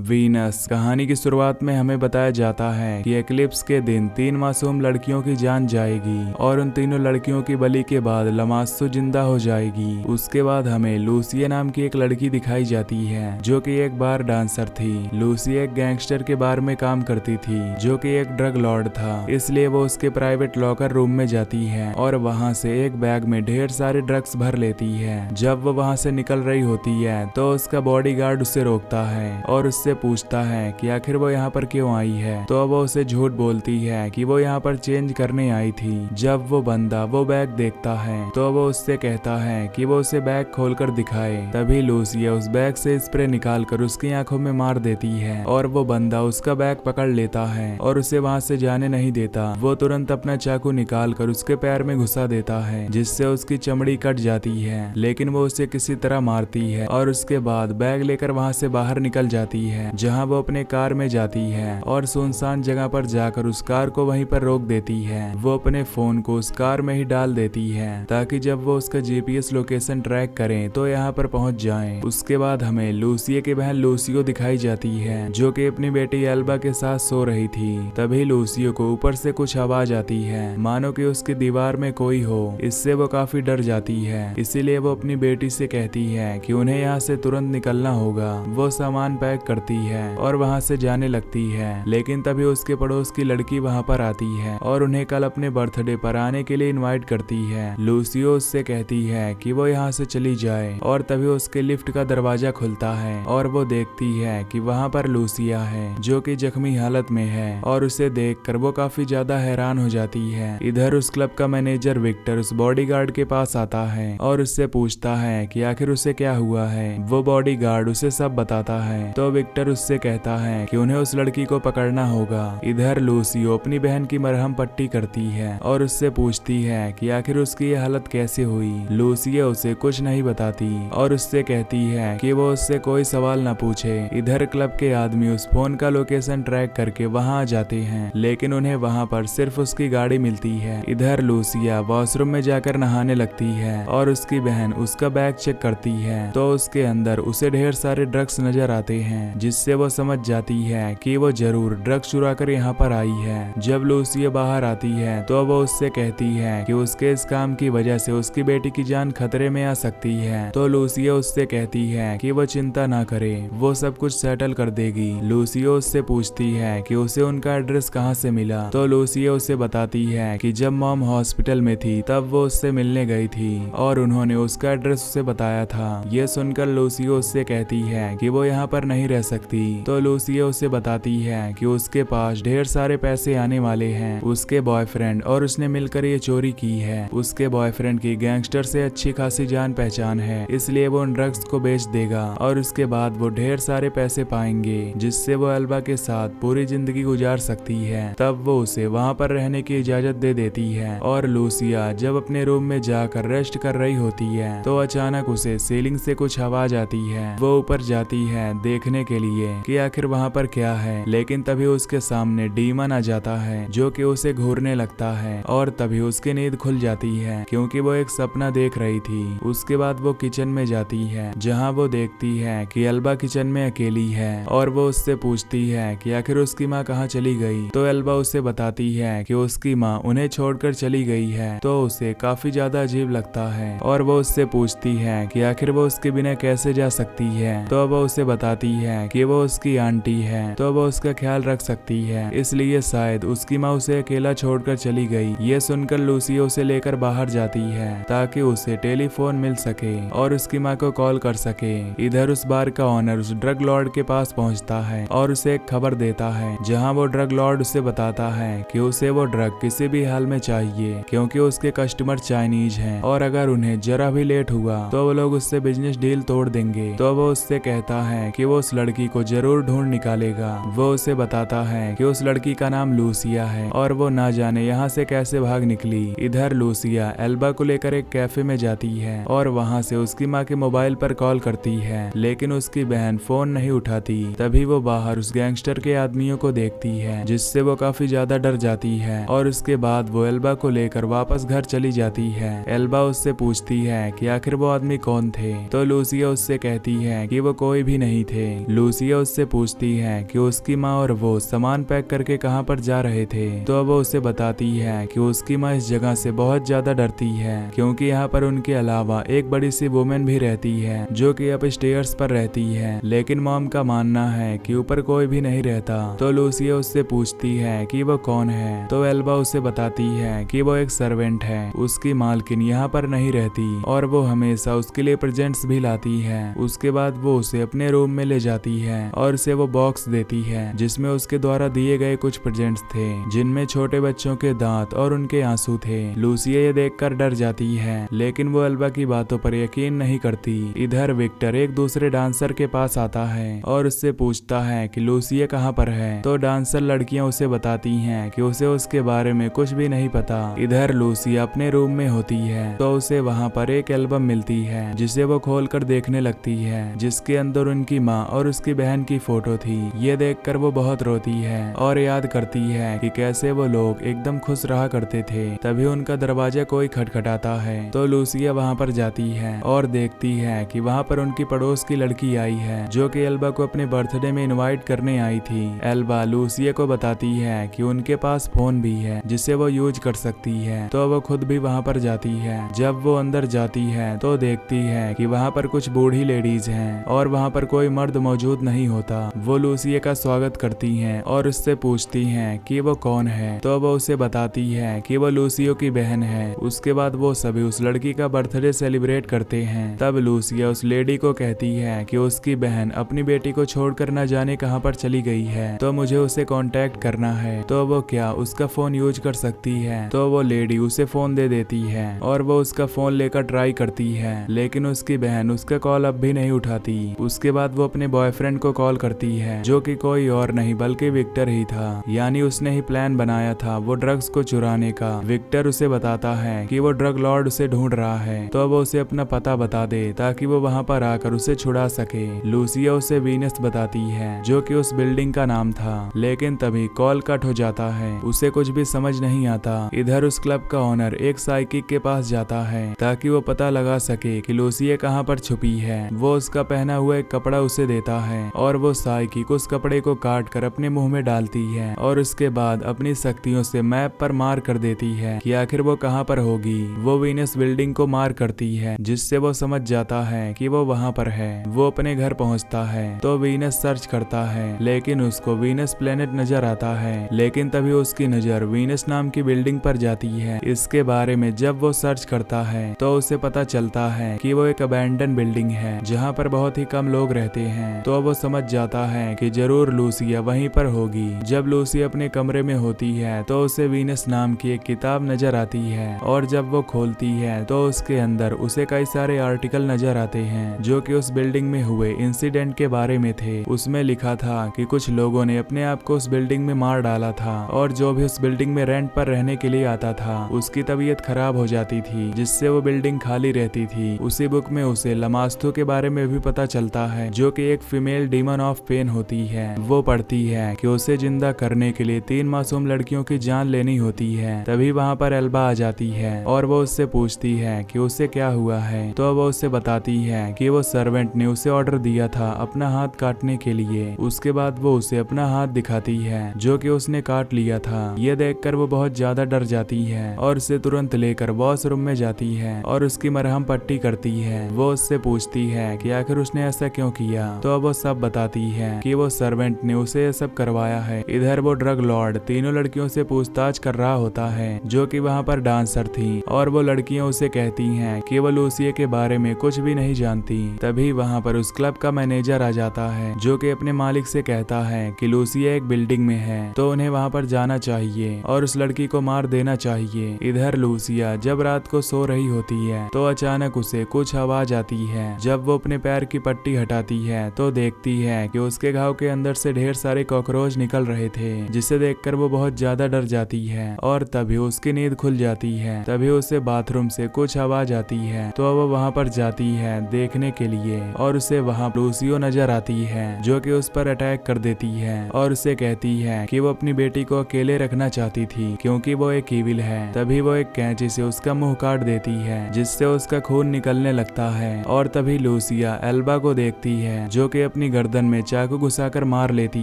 Venus. कहानी की शुरुआत में हमें बताया जाता है कि एक्लिप्स के दिन 3 मासूम लड़कियों की जान जाएगी और उन तीनों लड़कियों की बलि के बाद लमासो जिंदा हो जाएगी। उसके बाद हमें लूसिया नाम की एक लड़की दिखाई जाती है जो कि एक बार डांसर थी। लूसिया एक गैंगस्टर के बार में काम करती थी जो कि एक ड्रग लॉर्ड था, इसलिए वो उसके प्राइवेट लॉकर रूम में जाती है और वहाँ से एक बैग में ढेर सारे ड्रग्स भर लेती है। जब वो वहाँ से निकल रही होती है तो उसका बॉडीगार्ड उसे रोकता है और उससे पूछता है कि आखिर वो यहाँ पर क्यों आई है। तो वो उसे झूठ बोलती है कि वो यहाँ पर चेंज करने आई थी। जब वो बंदा वो बैग देखता है तो वो उससे कहता है कि वो उसे बैग खोलकर दिखाए। तभी लूसिया उस बैग से स्प्रे निकालकर उसकी आंखों में मार देती है और वो बंदा उसका बैग पकड़ लेता है और उसे वहाँ से जाने नहीं देता। वो तुरंत अपना चाकू निकाल कर उसके पैर में घुसा देता है जिससे उसकी चमड़ी कट जाती है, लेकिन वो उसे किसी तरह मारती है और उसके बाद बैग लेकर वहाँ से बाहर निकल जाती है जहां वो अपने कार में जाती है और सुनसान जगह पर जाकर उस कार को वहीं पर रोक देती है। वो अपने फोन को उस कार में ही डाल देती है ताकि जब वो उसका जीपीएस लोकेशन ट्रैक करें तो यहाँ पर पहुंच जाएं। उसके बाद हमें लूसिया की बहन लूसियो दिखाई जाती है जो कि अपनी बेटी एल्बा के साथ सो रही थी। तभी लूसियो को ऊपर से कुछ आवाज आती है मानो कि उसकी दीवार में कोई हो। इससे वो काफी डर जाती है, इसीलिए वो अपनी बेटी से कहती है कि उन्हें यहाँ से तुरंत निकलना होगा। वो सामान पैक करती है और वहाँ से जाने लगती है, लेकिन तभी उसके पड़ोस की लड़की वहाँ पर आती है और उन्हें कल अपने बर्थडे पर आने के लिए इनवाइट करती है। लूसियो उससे कहती है कि वो यहाँ से चली जाए और तभी उसके लिफ्ट का दरवाजा खुलता है और वो देखती है कि वहाँ पर लूसिया है जो कि जख्मी हालत में है और उसे देखकर वो काफी ज्यादा हैरान हो जाती है। इधर उस क्लब का मैनेजर विक्टर उस बॉडीगार्ड के पास आता है और उससे पूछता है कि आखिर उसे क्या हुआ है। वो बॉडीगार्ड उसे सब बताता है तो विक्टर उससे कहता है कि उन्हें उस लड़की को पकड़ना होगा। इधर लूसियो अपनी बहन की मरहम पट्टी करती है और उससे पूछती है कि आखिर उसकी ये हालत कैसे हुई। लूसियो उसे कुछ नहीं बताती और उससे कहती है कि वो उससे कोई सवाल न पूछे। इधर क्लब के आदमी उस फोन का लोकेशन ट्रैक करके वहां आ जाते हैं, लेकिन उन्हें वहां पर सिर्फ उसकी गाड़ी मिलती है। इधर लूसिया वॉशरूम में जाकर नहाने लगती है और उसकी बहन उसका बैग चेक करती है तो उसके अंदर उसे ढेर सारे ड्रग्स नजर आते हैं, जिससे वो समझ जाती है कि वो जरूर ड्रग्स चुरा कर यहाँ पर आई है। जब लूसिया बाहर आती है तो वो उससे कहती है कि उसके इस काम की वजह से उसकी बेटी की जान खतरे में आ सकती है। तो लूसिया उससे कहती है कि वो चिंता ना करे, वो सब कुछ सेटल कर देगी। लूसिया उससे पूछती है कि उसे उनका एड्रेस कहाँ से मिला। तो लूसिया उसे बताती है कि जब मॉम हॉस्पिटल में थी तब वो उससे मिलने गई थी और उन्होंने उसका एड्रेस उसे बताया था। ये सुनकर लूसिया उससे कहती है कि वो यहाँ पर नहीं रह सकती। तो लूसिया उसे बताती है कि उसके पास ढेर सारे पैसे आने वाले हैं। उसके बॉयफ्रेंड और उसने मिलकर ये चोरी की है। उसके बॉयफ्रेंड की गैंगस्टर से अच्छी खासी जान पहचान है, इसलिए वो उन ड्रग्स को बेच देगा और उसके बाद वो ढेर सारे पैसे पाएंगे जिससे वो एल्बा के साथ पूरी जिंदगी गुजार सकती है। तब वो उसे वहाँ पर रहने की इजाजत दे देती है और लूसिया जब अपने रूम में जाकर रेस्ट कर रही होती है तो अचानक उसे सीलिंग से कुछ आवाज आती है। वो ऊपर जाती है देखने के लिए कि आखिर वहाँ पर क्या है, लेकिन तभी उसके सामने डीमन आ जाता है जो कि उसे घूरने लगता है और तभी उसकी नींद खुल जाती है क्योंकि वो एक सपना देख रही थी। उसके बाद वो किचन में जाती है जहाँ वो देखती है कि एल्बा किचन में अकेली है और वो उससे पूछती है कि आखिर उसकी माँ कहाँ चली गई। तो एल्बा उसे बताती है कि उसकी माँ उन्हें छोड़कर चली गई है। तो उसे काफी ज्यादा अजीब लगता है और वो उससे पूछती है कि आखिर वो उसके बिना कैसे जा सकती है। तो वो उसे बताती है कि वो उसकी आंटी है तो वो उसका ख्याल रख सकती है, इसलिए शायद उसकी माँ उसे अकेला छोड़कर चली गई। ये सुनकर लूसिया उसे लेकर बाहर जाती है ताकि उसे टेलीफोन मिल सके और उसकी माँ को कॉल कर सके। इधर उस बार का ऑनर उस ड्रग लॉर्ड के पास पहुंचता है और उसे एक खबर देता है जहां वो ड्रग लॉर्ड उसे बताता है कि उसे वो ड्रग किसी भी हाल में चाहिए क्योंकि उसके कस्टमर चाइनीज हैं और अगर उन्हें जरा भी लेट हुआ तो वो लोग उससे बिजनेस डील तोड़ देंगे। तो वो उससे कहता है कि वो उस लड़की को जरूर ढूंढ निकालेगा। वो उसे बताता है कि उस लड़की का नाम लूसिया है और वो ना जाने यहाँ से कैसे भाग निकली। इधर लूसिया एल्बा को लेकर एक कैफे में जाती है और वहाँ से उसकी माँ के मोबाइल पर कॉल करती है, लेकिन उसकी बहन फोन नहीं उठाती। तभी वो बाहर उस गैंगस्टर के आदमियों को देखती है जिससे वो काफी ज्यादा डर जाती है और उसके बाद वो एल्बा को लेकर वापस घर चली जाती है। एल्बा उससे पूछती है कि आखिर वो आदमी कौन थे। तो लूसिया उससे कहती है कि वो कोई भी नहीं थे। लूसिया उससे पूछती है कि उसकी माँ और वो सामान पैक करके कहाँ पर जा रहे थे। तो वो उसे बताती है कि उसकी माँ इस जगह से बहुत ज्यादा डरती है क्योंकि यहाँ पर उनके अलावा एक बड़ी सी वुमेन भी रहती है जो कि अप स्टेयर्स पर रहती है, लेकिन मॉम का मानना है कि ऊपर कोई भी नहीं रहता। तो लूसिया उससे पूछती है कि वो कौन है। तो एल्बा उसे बताती है कि वो एक सर्वेंट है, उसकी मालकिन यहाँ पर नहीं रहती और वो हमेशा उसके लिए प्रेजेंट्स भी लाती है। उसके बाद वो उसे अपने रूम में ले जाती है और उसे वो बॉक्स देती है जिसमें उसके द्वारा दिए गए कुछ प्रेजेंट्स थे जिनमें छोटे बच्चों के दांत और उनके आंसू थे। लूसिया ये देखकर डर जाती है, लेकिन वो एल्बा की बातों पर यकीन नहीं करती। इधर विक्टर एक दूसरे डांसर के पास आता है और उससे पूछता है कि लूसिया कहाँ पर है। तो डांसर लड़कियां उसे बताती हैं कि उसे उसके बारे में कुछ भी नहीं पता। इधर लूसिया अपने रूम में होती है तो उसे वहाँ पर एक एल्बम मिलती है जिसे वो खोलकर देखने लगती है, जिसके अंदर उनकी माँ और उसकी बहन की फोटो थी। ये देखकर वो बहुत रोती है और याद करती है कि कैसे वो लोग एकदम खुश रहा करते थे। तभी उनका दरवाजा कोई खटखटाता है तो लूसिया वहाँ पर जाती है और देखती है कि वहाँ पर उनकी पड़ोस की लड़की आई है जो कि एल्बा को अपने बर्थडे में इनवाइट करने आई थी। एल्बा लूसिया को बताती है कि उनके पास फोन भी है जिसे वो यूज कर सकती है, तो वो खुद भी वहाँ पर जाती है। जब वो अंदर जाती है तो देखती है कि वहाँ पर कुछ बूढ़ी लेडीज हैं और वहाँ पर कोई मर्द मौजूद नहीं होता। वो लूसिया का स्वागत करती हैं और उससे पूछती हैं कि वो कौन है। तो वो उसे बताती है कि वो लूसिया की बहन है। उसके बाद वो सभी उस लड़की का बर्थडे सेलिब्रेट करते हैं। तब लूसिया उस लेडी को कहती है कि उसकी बहन अपनी बेटी को छोड़कर न जाने कहां पर चली गई है, तो मुझे उसे कांटेक्ट करना है। तो वो क्या उसका फोन यूज कर सकती है। तो वो लेडी उसे फोन दे देती है और वो उसका फोन लेकर ट्राई करती है, लेकिन उसकी बहन उसका कॉल अब भी नहीं उठाती। उसके बाद वो अपने बॉयफ्रेंड को कॉल करती है जो कि कोई और नहीं बल्कि विक्टर ही था, यानी उसने ही प्लान बनाया था वो ड्रग्स को चुराने का। विक्टर उसे बताता है कि वो ड्रग लॉर्ड उसे ढूंढ रहा है, तो वो उसे अपना पता बता दे ताकि वो वहाँ पर आकर उसे छुड़ा सके। लूसिया उसे वीनस बताती है जो कि उस बिल्डिंग का नाम था, लेकिन तभी कॉल कट हो जाता है। उसे कुछ भी समझ नहीं आता। इधर उस क्लब का ओनर एक साइकिक के पास जाता है ताकि वो पता लगा सके कि लूसिया कहाँ पर छुपी है। वो उसका पहना हुआ एक कपड़ा उसे देता है और वो साइकिक उस कपड़े को काट कर अपने मुंह में डालती है और उसके बाद अपनी शक्तियों से मैप पर मार कर देती है कि आखिर वो कहाँ पर होगी। वो वीनस बिल्डिंग को मार करती है जिससे वो समझ जाता है कि वो वहाँ पर है। वो अपने घर पहुँचता है तो वीनस सर्च करता है, लेकिन उसको वीनस प्लेनेट नजर आता है। लेकिन तभी उसकी नजर वीनस नाम की बिल्डिंग पर जाती है। इसके बारे में जब वो सर्च करता है तो उसे पता चलता है कि वो एक अबैंडन बिल्डिंग है जहाँ पर बहुत ही कम लोग रहते हैं। तो वो समझ जाता है कि जरूर लूसिया वहीं पर होगी। जब लूसिया अपने कमरे में होती है तो उसे वीनस नाम की एक किताब नजर आती है और जब वो खोलती है तो उसके अंदर उसे कई सारे आर्टिकल नजर आते हैं जो कि उस बिल्डिंग में हुए इंसिडेंट के बारे में थे। उसमें लिखा था कि कुछ लोगों ने अपने आप को उस बिल्डिंग में मार डाला था और जो भी उस बिल्डिंग में रेंट पर रहने के लिए आता था उसकी तबीयत खराब हो जाती थी, जिससे वो बिल्डिंग खाली रहती थी। उसी बुक में उसे लमास्तु के बारे में भी पता चलता है जो कि एक फीमेल डीमन ऑफ पेन होती है। वो पढ़ती है कि उसे जिंदा करने के लिए 3 मासूम लड़कियों की जान लेनी होती है। तभी वहाँ पर एल्बा आ जाती है और वो उससे पूछती है कि उसे क्या हुआ है। तो वो उससे बताती है कि वो सर्वेंट ने उसे ऑर्डर दिया था अपना हाथ काटने के लिए। उसके बाद वो उसे अपना हाथ दिखाती है जो कि उसने काट लिया था। ये देखकर वो बहुत ज्यादा डर जाती है और उसे तुरंत लेकर वॉशरूम में जाती है और उसकी मरहम पट्टी करती है। वो उससे पूछती है कि आखिर उसने ऐसा क्यों किया। तो वो सब बताती है कि वो सर्वेंट ने उसे ये सब करवाया है। इधर वो ड्रग लॉर्ड तीनों लड़कियों से पूछताछ कर रहा होता है जो कि वहाँ पर डांसर थी, और वो लड़कियां उसे कहती हैं कि वो लूसिया के बारे में कुछ भी नहीं जानती। तभी वहाँ पर उस क्लब का मैनेजर आ जाता है जो कि अपने मालिक से कहता है कि लूसिया एक बिल्डिंग में है तो उन्हें वहाँ पर जाना चाहिए और उस लड़की को मार देना चाहिए। इधर लूसिया जब रात को सो रही होती है तो अचानक उसे कुछ आवाज आती है। जब वो अपने पैर की पट्टी हटाती है तो देखती है कि उसके घाव के अंदर से ढेर सारे कॉकरोच निकल रहे थे, जिसे देखकर वो बहुत ज्यादा डर जाती है और तभी उसकी नींद खुल जाती है। तभी उसे बाथरूम से कुछ आवाज आती है तो वो वहाँ पर जाती है देखने के लिए और उसे वहाँ लूसिया नजर आती है जो कि उस पर अटैक कर देती है और उसे कहती है कि वो अपनी बेटी को अकेले रखना चाहती थी क्योंकि वो एक ईविल है। तभी वो एक कैंची से उसका मुंह काट देती है जिससे उसका खून निकलने लगता है और तभी लूसिया एल्बा को देखती है जो कि अपनी गर्दन में चाकू घुसाकर मार लेती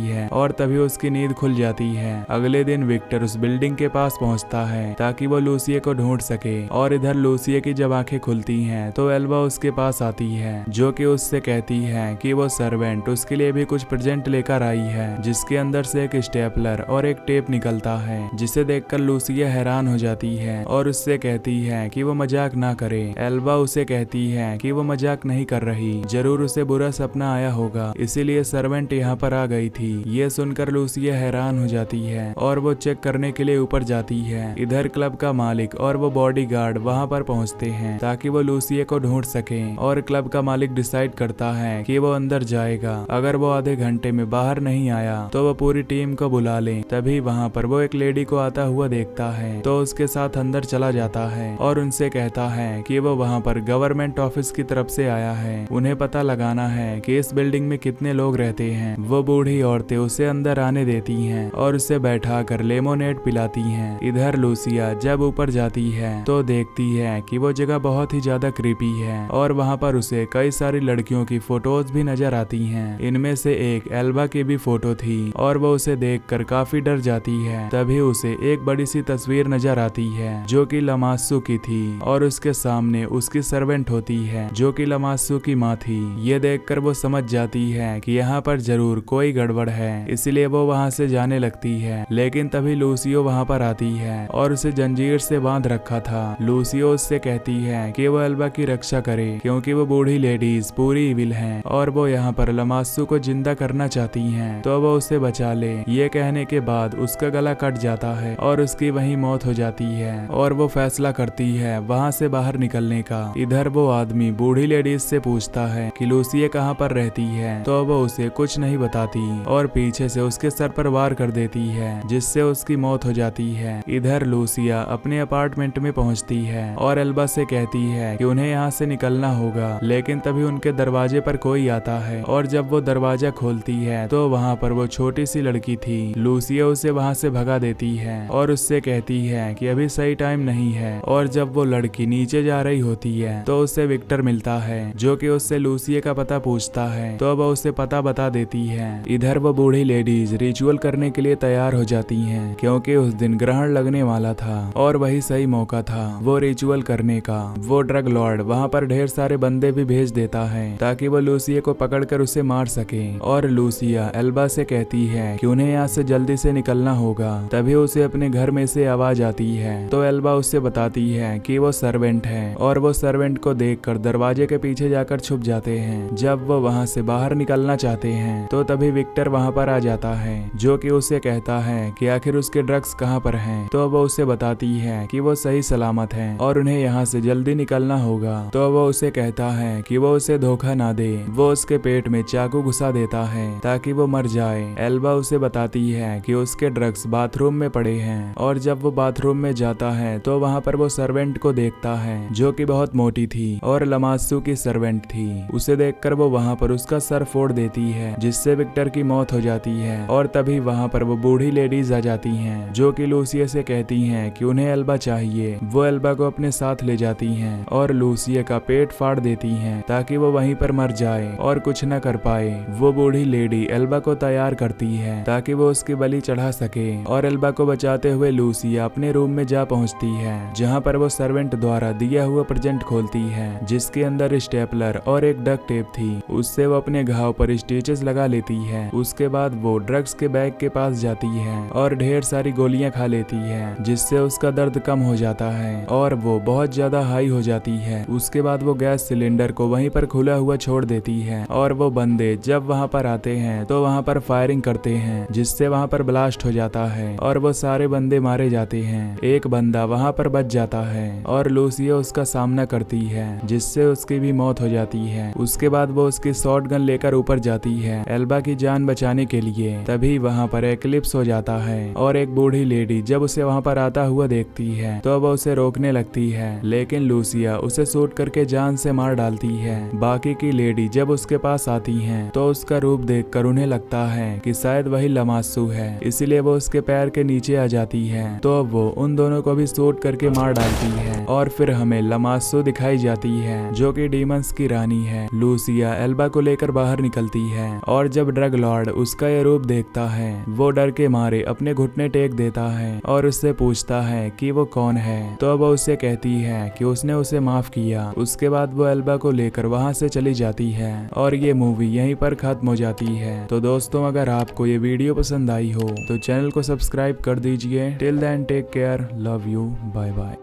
है और तभी उसकी नींद खुल जाती है। अगले दिन विक्टर उस बिल्डिंग के पास पहुंचता है ताकि वो लूसिया को ढूंढ सके और इधर लूसिया की जब आंखें खुलती हैं तो एल्बा उसके पास आती है जो कि उससे कहती है कि वो सर्वेंट उसके लिए भी कुछ प्रेजेंट लेकर आई है, जिसके अंदर से एक स्टेपलर और एक टेप निकलता है, जिसे देखकर लूसिया हैरान हो जाती है और उससे कहती है कि वो मजाक ना करे। एल्बा उसे कहती है कि वो मजाक नहीं कर रही, जरूर उसे बुरा सपना आया होगा इसीलिए सर्वेंट यहाँ पर आ गई थी। ये सुनकर लूसिया हैरान हो जाती है और वो चेक करने के लिए ऊपर जाती है। इधर क्लब का मालिक और वो बॉडीगार्ड वहाँ पर पहुँचते हैं ताकि वो लूसिया को ढूंढ सके और क्लब का मालिक डिसाइड करता है कि वो अंदर जाएगा। अगर वो आधे घंटे में बाहर नहीं आया तो वो पूरी टीम को बुला ले। तभी वहाँ पर वो एक लेडी को आता हुआ देखता है तो उसके साथ अंदर चला जाता है और उनसे कहता है कि वो वहाँ पर गवर्नमेंट ऑफिस की तरफ से आया है, उन्हें पता लगाना है कि इस बिल्डिंग में कितने लोग रहते हैं। वो बूढ़ी औरतें उसे अंदर आने देती हैं और उसे बैठा कर लेमोनेड पिलाती हैं। इधर लूसिया जब ऊपर जाती है तो देखती है कि वो जगह बहुत ही ज्यादा क्रीपी है और वहाँ पर उसे कई सारी लड़कियों की फोटोज भी नजर आती हैं। इनमें से एक एल्बा की भी फोटो थी और वो उसे देखकर काफी डर जाती है। तभी उसे एक बड़ी सी तस्वीर नजर आती है जो कि लमासू की थी और उसके सामने उसकी सर्वेंट होती है जो कि लमासू की माँ थी। ये देखकर वो समझ जाती है कि यहाँ पर जरूर कोई गड़बड़ है, इसलिए वो वहाँ से जाने लगती है। लेकिन तभी लूसियो वहाँ पर आती है और उसे जंजीर से बांध रखा था। लूसियो उससे कहती है कि वो एल्बा की रक्षा करे क्योंकि वो बूढ़ी लेडीज पूरी इविल हैं और वो यहाँ पर लमासू को जिंदा करना चाहती हैं, तो वो उसे बचा ले। ये कहने के बाद उसका गला कट जाता है और उसकी वहीं मौत हो जाती है और वो फैसला करती है वहाँ से बाहर निकलने का। इधर वो आदमी बूढ़ी लेडीज से पूछता है कि लूसिया कहाँ पर रहती है, तो वो उसे कुछ नहीं बताती और पीछे से उसके सर पर वार कर देती है जिससे उसकी मौत हो जाती है। इधर लूसिया अपने अपार्टमेंट में पहुंचती है और एल्बा से कहती है कि उन्हें यहाँ से निकलना होगा, लेकिन तभी उनके दरवाजे पर कोई आता है और जब वो दरवाजा खोलती है तो वहाँ पर वो छोटी सी लड़की थी। लूसिया उसे वहाँ से भगा देती है और उससे कहती है कि अभी सही टाइम नहीं है और जब वो लड़की नीचे जा रही होती है तो उससे विक्टर मिलता है जो कि उससे लूसिया का पता पूछता है, तो वो उसे पता बता देती है। इधर वो बूढ़ी लेडीज रिचुअल करने के लिए तैयार हो जाती हैं क्योंकि उस दिन ग्रहण लगने वाला था और वही सही मौका था वो रिचुअल करने का। वो ड्रग लॉर्ड वहाँ पर ढेर सारे बंदे भी भेज देता है ताकि वो लूसिया को पकड़कर उसे मार सके और लूसिया एल्बा से कहती है कि उन्हें यहाँ से जल्दी से निकलना होगा। तभी उसे अपने घर में से आवाज आती है तो एल्बा उससे बताती है कि वो सर्वेंट है और वो सर्वेंट को देखकर दरवाजे के पीछे जाकर छुप जाते हैं। जब वो वहाँ से बाहर निकलना चाहते हैं तो तभी विक्टर वहाँ पर आ जाता है जो कि उसे कहता है कि आखिर उसके ड्रग्स कहाँ पर हैं। तो वो उसे बताती है कि वो सही सलामत हैं और उन्हें यहाँ से जल्दी निकलना होगा। तो वो उसे कहता है कि वो उसे धोखा ना दे। वो उसके पेट में चाकू घुसा देता है ताकि वो मर जाए। एल्बा उसे बताती है कि उसके ड्रग्स बाथरूम में पड़े हैं और जब वो बाथरूम में जाता है तो वहाँ पर वो सर्वेंट को देखता है जो कि बहुत मोटी थी और लमासू की सर्वेंट थी। उसे देखकर वो वहाँ पर उसका सर फोड़ देती है जिससे विक्टर की मौत हो जाती है और तभी वहाँ पर वो बूढ़ी लेडीज आ जाती हैं जो कि लूसिया से कहती हैं कि उन्हें एल्बा चाहिए। वो एल्बा को अपने साथ ले जाती हैं और लूसिया का पेट फाड़ देती हैं ताकि वो वहीं पर मर जाए और कुछ न कर पाए। वो बूढ़ी लेडी एल्बा को तैयार करती है ताकि वो उसकी बलि चढ़ा सके और एल्बा को बचाते हुए लूसिया अपने रूम में जा पहुंचती है जहां पर वो सर्वेंट द्वारा दिया हुआ प्रेजेंट खोलती है जिसके अंदर स्टेपलर और एक डक टेप थी। उससे वो अपने घाव पर स्टिचेस लगा लेती है। उसके बाद वो ड्रग्स के बैग के पास जाती है और ढेर सारी गोलियां खा लेती है जिससे उसका दर्द कम हो जाता है और वो बहुत ज्यादा हाई हो जाती है। उसके बाद वो गैस सिलेंडर को वहीं पर खुला हुआ छोड़ देती है और वो बंदे जब वहां पर आते हैं तो वहां पर फायरिंग करते हैं जिससे वहां पर ब्लास्ट हो जाता है और वो सारे बंदे मारे जाते हैं। एक बंदा वहां पर बच जाता है और लूसिया उसका सामना करती है जिससे उसकी भी मौत हो जाती है। उसके बाद वो उसकी शॉटगन लेकर ऊपर जाती है एल्बा की जान बचाने के लिए। तभी वहां पर एक्लिप्स हो जाता है और एक बूढ़ी लेडी जब उसे वहां पर आता हुआ देखती है तो वो उसे रोकने लगती है, लेकिन लूसिया उसे शूट करके जान से मार डालती है। बाकी की लेडी जब उसके पास आती हैं तो उसका रूप देखकर उन्हें लगता है कि शायद वही लमासू है, इसीलिए वो उसके पैर के नीचे आ जाती है। तो वो उन दोनों को भी शूट करके मार डालती है और फिर हमें लमासू दिखाई जाती है जो कि डीमंस की रानी है। लूसिया एल्बा को लेकर बाहर निकलती है और जब ड्रग लॉर्ड उसका ये रूप देखता है वो डर के मारे अपने घुटने टेक देता है और उससे पूछता है कि वो कौन है। तो वो उससे कहती है कि उसने उसे माफ किया। उसके बाद वो एल्बा को लेकर वहां से चली जाती है और ये मूवी यहीं पर खत्म हो जाती है। तो दोस्तों अगर आपको ये वीडियो पसंद आई हो तो चैनल को सब्सक्राइब कर दीजिए। Till then take care, love you, bye bye.